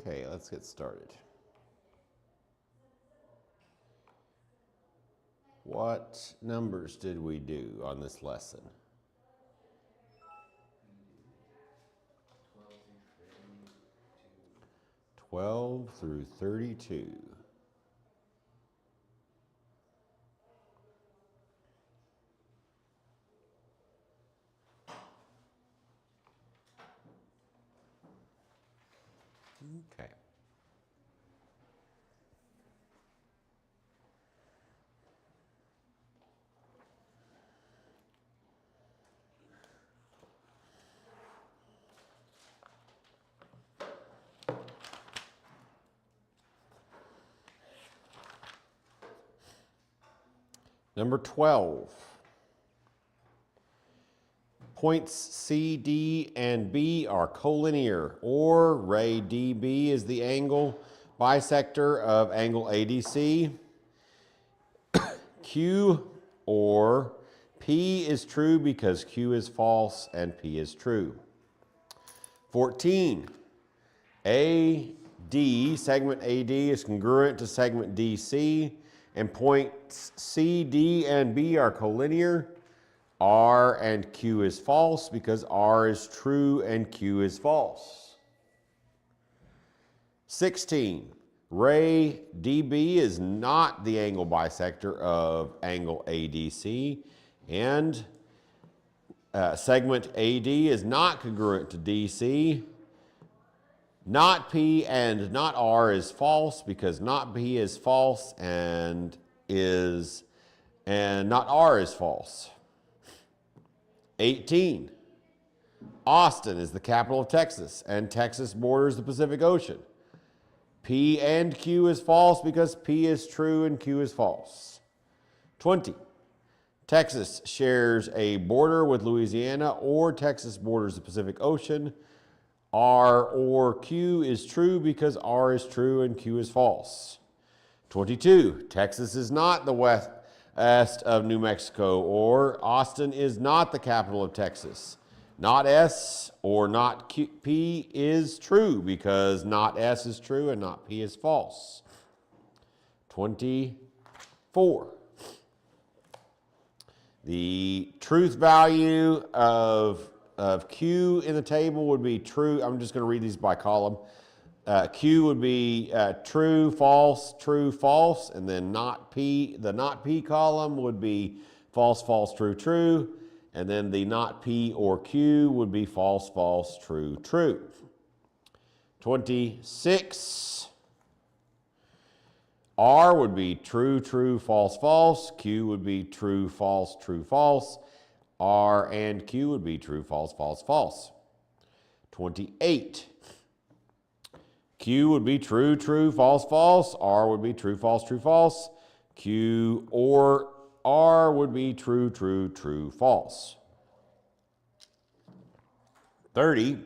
Okay, let's get started. What numbers did we do on this lesson? 12 through 32. Okay. Number 12. Points C, D, and B are collinear, or ray DB is the angle bisector of angle ADC. Q or P is true because Q is false and P is true. 14. AD, segment AD is congruent to segment DC, and points C, D, and B are collinear. R and Q is false because R is true and Q is false. 16. Ray DB is not the angle bisector of angle ADC, and segment AD is not congruent to DC. Not P and not R is false because not P is false and not R is false. 18. Austin is the capital of Texas, and Texas borders the Pacific Ocean. P and Q is false because P is true and Q is false. 20. Texas shares a border with Louisiana, or Texas borders the Pacific Ocean. R or Q is true because R is true and Q is false. 22. Texas is not the west of New Mexico, or Austin is not the capital of Texas. Not S or not P is true because not S is true and not P is false. 24. The truth value of Q in the table would be true. I'm just going to read these by column. Q would be true, false, and then not P. The not P column would be false, false, true, true, and then the not P or Q would be false, false, true, true. 26. R would be true, true, false, false. Q would be true, false, true, false. R and Q would be true, false, false, false. 28. Q would be true, true, false, false. R would be true, false, true, false. Q or R would be true, true, true, false. 30.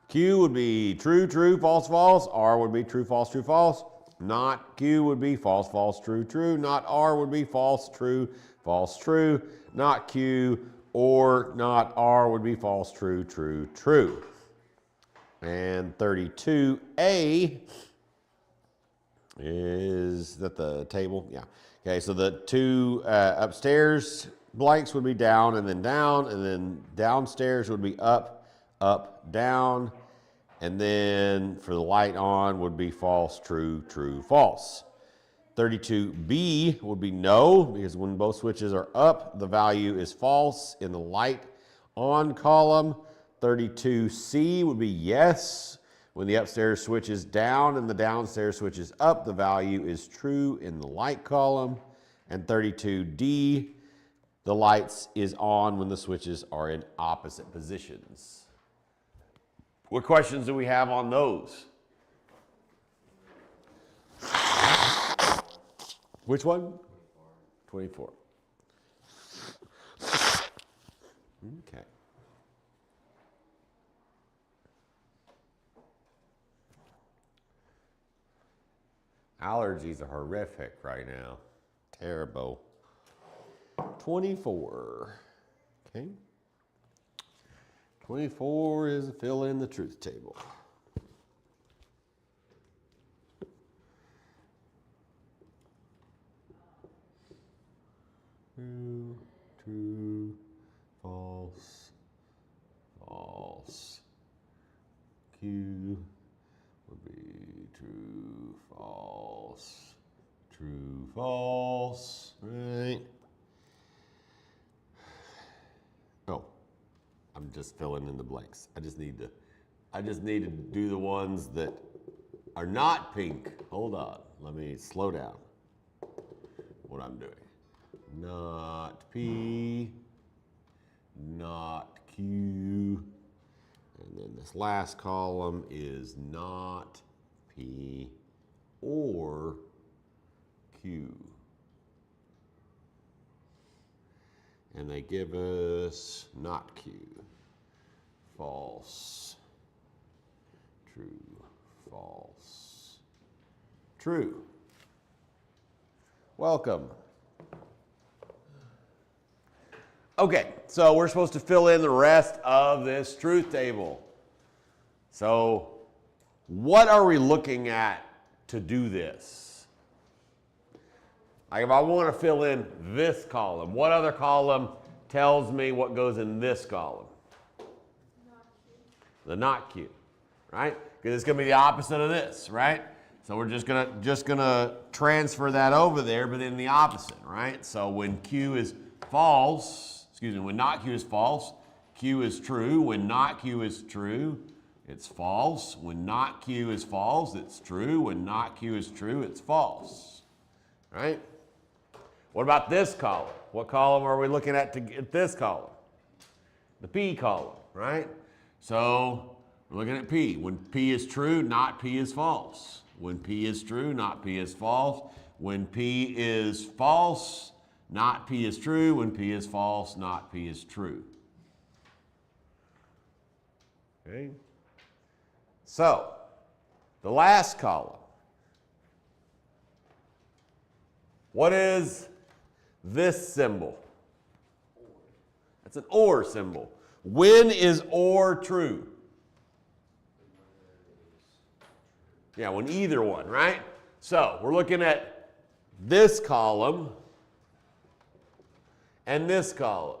Q would be true, true, false, false. R would be true, false, true, false. Not Q would be false, false, true, true. Not R would be false, true, false, true. Not Q or not R would be false, true, true, true. And 32A is that the table? Yeah. Okay, so the two upstairs blanks would be down, and then downstairs would be up, up, down. And then for the light on would be false, true, true, false. 32B would be no, because when both switches are up, the value is false in the light on column. 32C would be yes. When the upstairs switch is down and the downstairs switch is up, the value is true in the light column. And 32D, the lights is on when the switches are in opposite positions. What questions do we have on those? Which one? 24. Okay. Allergies are horrific right now. Terrible. 24. Okay. 24 is fill in the truth table. True, false, false. Q would be true, false, true, false, right? Oh, I'm just filling in the blanks. I just need to do the ones that are not pink. Hold on, let me slow down what I'm doing. Not P, not Q, and then this last column is not P or Q. And they give us not Q, false, true, false, true. Welcome. Okay, so we're supposed to fill in the rest of this truth table. So what are we looking at to do this? Like if I want to fill in this column, what other column tells me what goes in this column? Not Q. The not Q, right? Because it's going to be the opposite of this, right? So we're just gonna transfer that over there, but in the opposite, right? So when Q is false, when not Q is false, Q is true. When not Q is true, it's false. When not Q is false, it's true. When not Q is true, it's false, right? What about this column? What column are we looking at to get this column? The P column, right? So we're looking at P. When P is true, not P is false. When P is true, not P is false. When P is false, not P is true. When P is false, not P is true. Okay? So, the last column. What is this symbol? That's an OR symbol. When is OR true? Yeah, when either one, right? So, we're looking at this column and this column.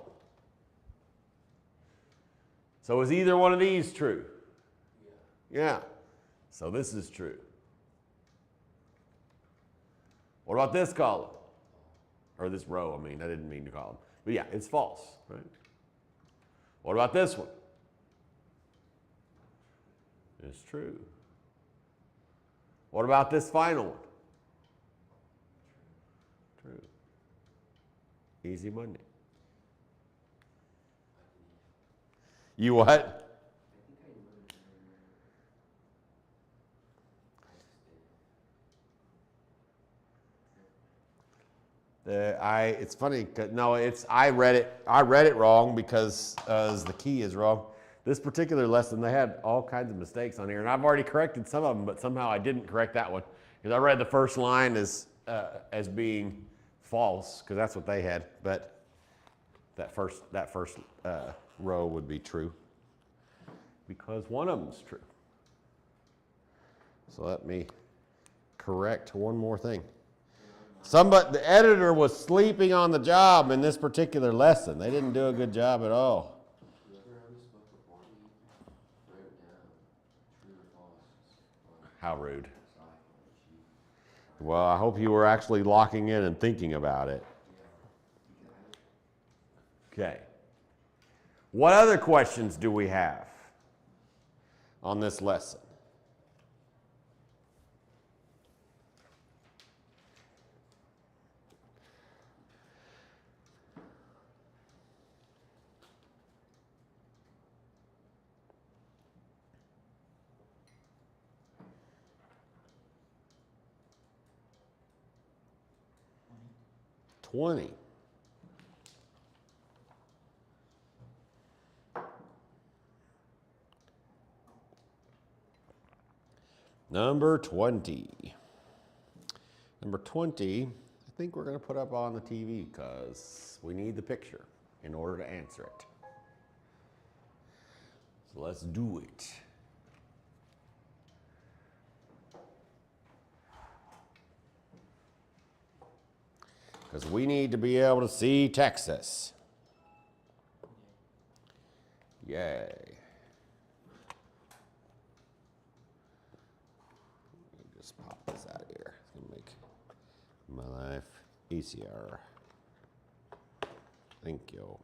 So is either one of these true? Yeah. So this is true. What about this column? Or this row, I mean, I didn't mean to column. But yeah, it's false, right? What about this one? It's true. What about this final one? True. Easy Monday. You what? It's funny. No, I read it wrong because the key is wrong. This particular lesson, they had all kinds of mistakes on here, and I've already corrected some of them, but somehow I didn't correct that one because I read the first line as being false because that's what they had, but that first row would be true because one of them's true. So let me correct one more thing. The editor was sleeping on the job in this particular lesson. They didn't do a good job at all. How rude. Well, I hope you were actually locking in and thinking about it. Okay. What other questions do we have on this lesson? $20. Number 20. Number 20, I think we're going to put up on the TV because we need the picture in order to answer it. So let's do it. Because we need to be able to see Texas. Yay. Just pop this out of here. It's going to make my life easier. Thank you.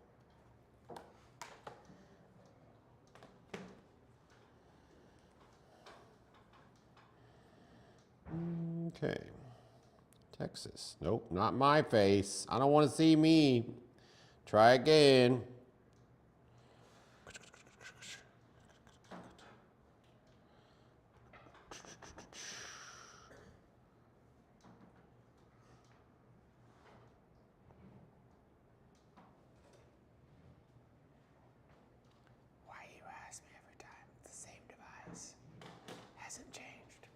Okay. Texas. Nope, not my face. I don't want to see me. Try again. Why you ask me every time? It's the same device. Hasn't changed.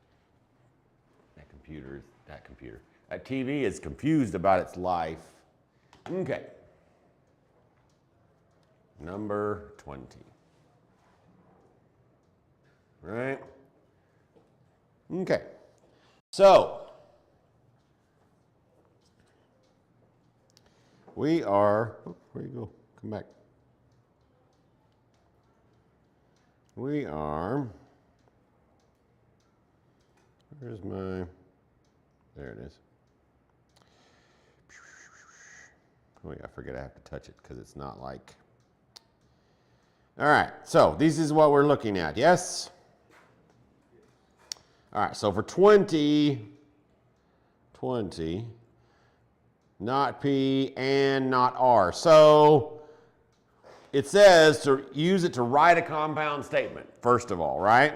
That TV is confused about its life. Okay. Number 20. Right? Okay. So, we are, oh, where you go? Come back. We are, where's my, there it is. Oh yeah, I forget I have to touch it because it's not like. All right, so this is what we're looking at, yes? All right, so for 20, not P and not R. So it says to use it to write a compound statement, first of all, right?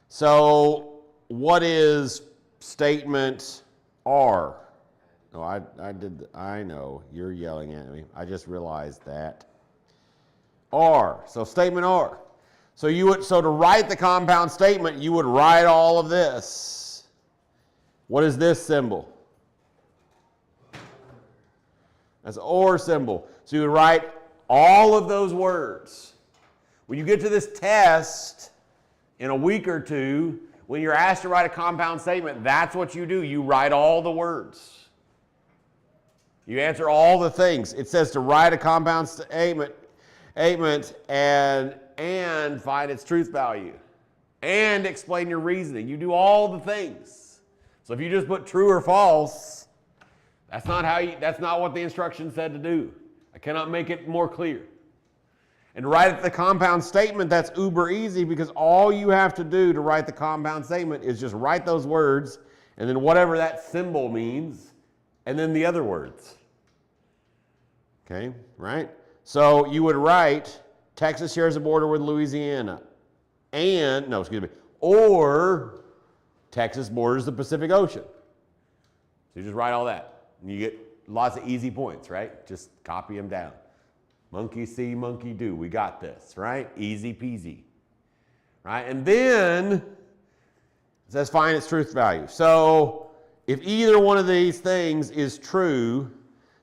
So what is statement R? Oh, I know, you're yelling at me. I just realized that. R, so statement R. So to write the compound statement, you would write all of this. What is this symbol? That's an OR symbol. So you would write all of those words. When you get to this test in a week or two, when you're asked to write a compound statement, that's what you do. You write all the words. You answer all the things. It says to write a compound statement and find its truth value and explain your reasoning. You do all the things. So if you just put true or false, that's not what the instruction said to do. I cannot make it more clear. And to write the compound statement, that's uber easy because all you have to do to write the compound statement is just write those words and then whatever that symbol means and then the other words. Okay, right? So you would write Texas shares a border with Louisiana or Texas borders the Pacific Ocean. So you just write all that and you get lots of easy points, right? Just copy them down. Monkey see, monkey do. We got this, right? Easy peasy, right? And then it says find its truth value. So if either one of these things is true,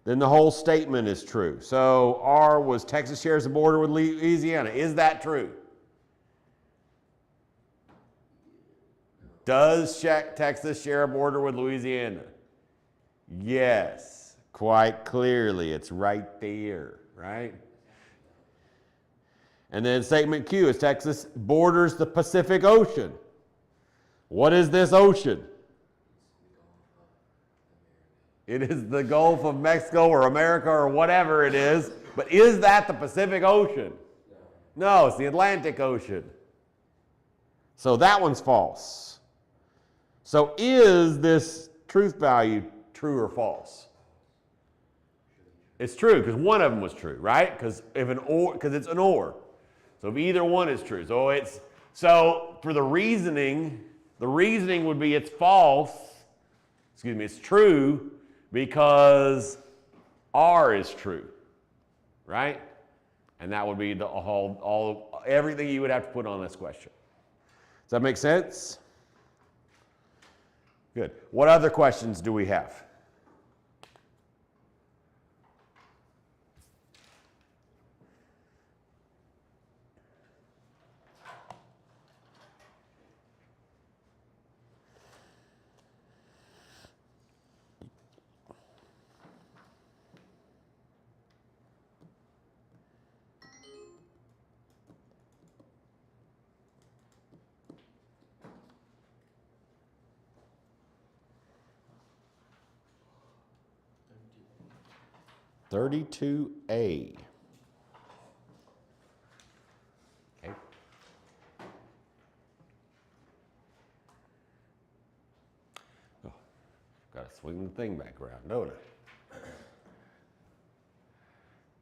then the whole statement is true. So R was Texas shares the border with Louisiana. Is that true? Does Texas share a border with Louisiana? Yes, quite clearly. It's right there, right? And then statement Q is Texas borders the Pacific Ocean. What is this ocean? It is the Gulf of Mexico or America or whatever it is. But is that the Pacific Ocean? No, it's the Atlantic Ocean. So that one's false. So is this truth value true or false? It's true because one of them was true, right? Because it's an or. So if either one is true. So for the reasoning would be it's false. It's true because R is true, right? And that would be everything you would have to put on this question. Does that make sense? Good. What other questions do we have? 32A. Okay. Oh, got to swing the thing back around, don't I?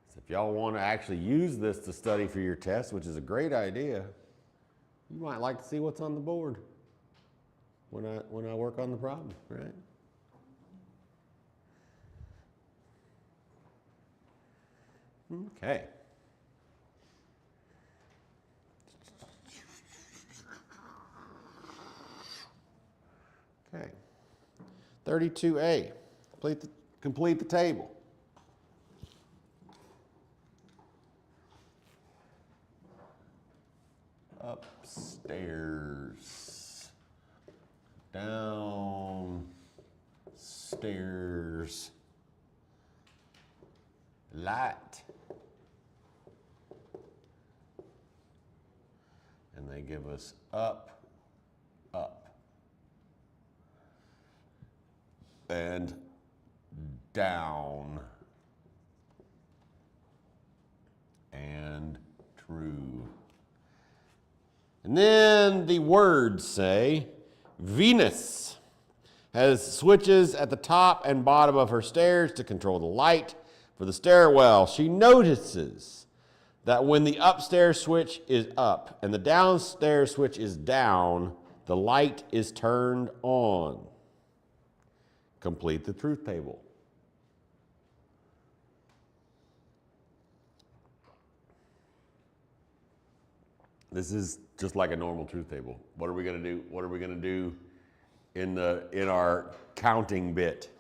So if y'all want to actually use this to study for your test, which is a great idea, you might like to see what's on the board when I work on the problem, right? Okay. Okay. 32A. Complete the table. Upstairs. Downstairs. Light. And they give us up, up, and down, and true. And then the words say, Venus has switches at the top and bottom of her stairs to control the light for the stairwell. She notices that when the upstairs switch is up and the downstairs switch is down, the light is turned on. Complete the truth table. This is just like a normal truth table. What are we going to do? What are we going to do in our counting bit?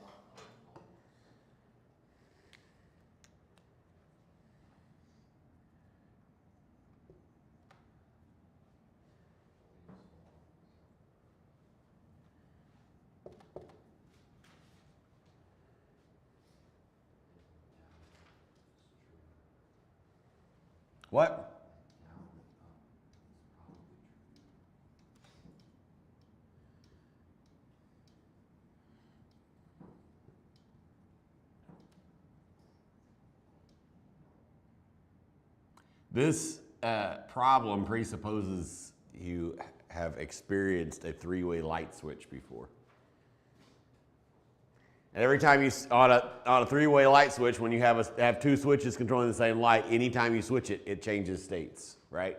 What? This problem presupposes you have experienced a three-way light switch before. And every time you on a three-way light switch, when you have two switches controlling the same light, anytime you switch it, it changes states, right?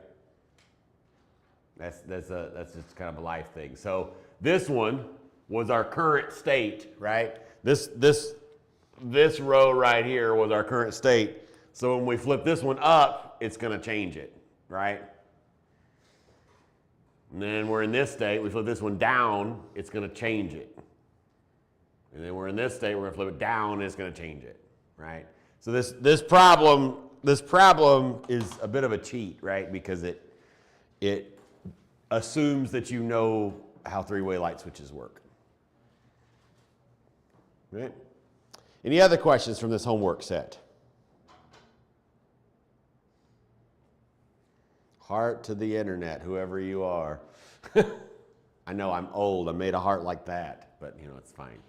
That's just kind of a life thing. So this one was our current state, right? This row right here was our current state. So when we flip this one up, it's going to change it, right? And then we're in this state. We flip this one down, it's going to change it. And then we're in this state. We're going to flip it down, and it's going to change it, right? So this problem is a bit of a cheat, right? Because it assumes that you know how three-way light switches work. Right? Any other questions from this homework set? Heart to the internet, whoever you are. I know I'm old. I made a heart like that, but it's fine.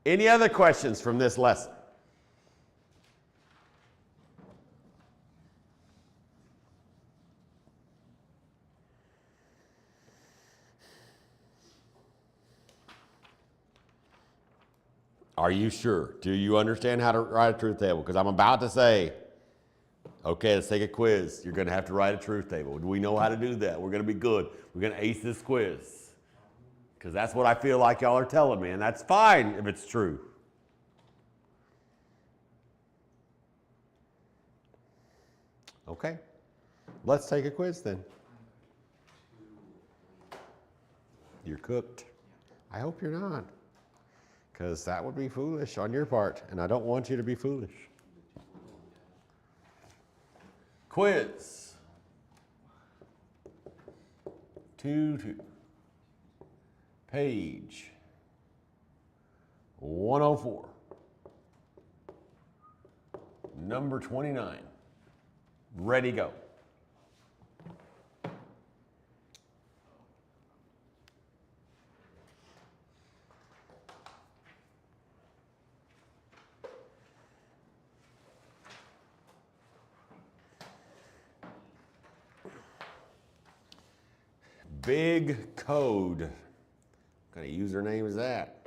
Any other questions from this lesson? Are you sure? Do you understand how to write a truth table? Because I'm about to say, okay, let's take a quiz. You're going to have to write a truth table. Do we know how to do that? We're going to be good. We're going to ace this quiz. Because that's what I feel like y'all are telling me, and that's fine if it's true. Okay, let's take a quiz then. You're cooked. I hope you're not. Because that would be foolish on your part, and I don't want you to be foolish. Quiz. 2-2. Page 104. Number 29. Ready, go. Big Code. What kind of username is that?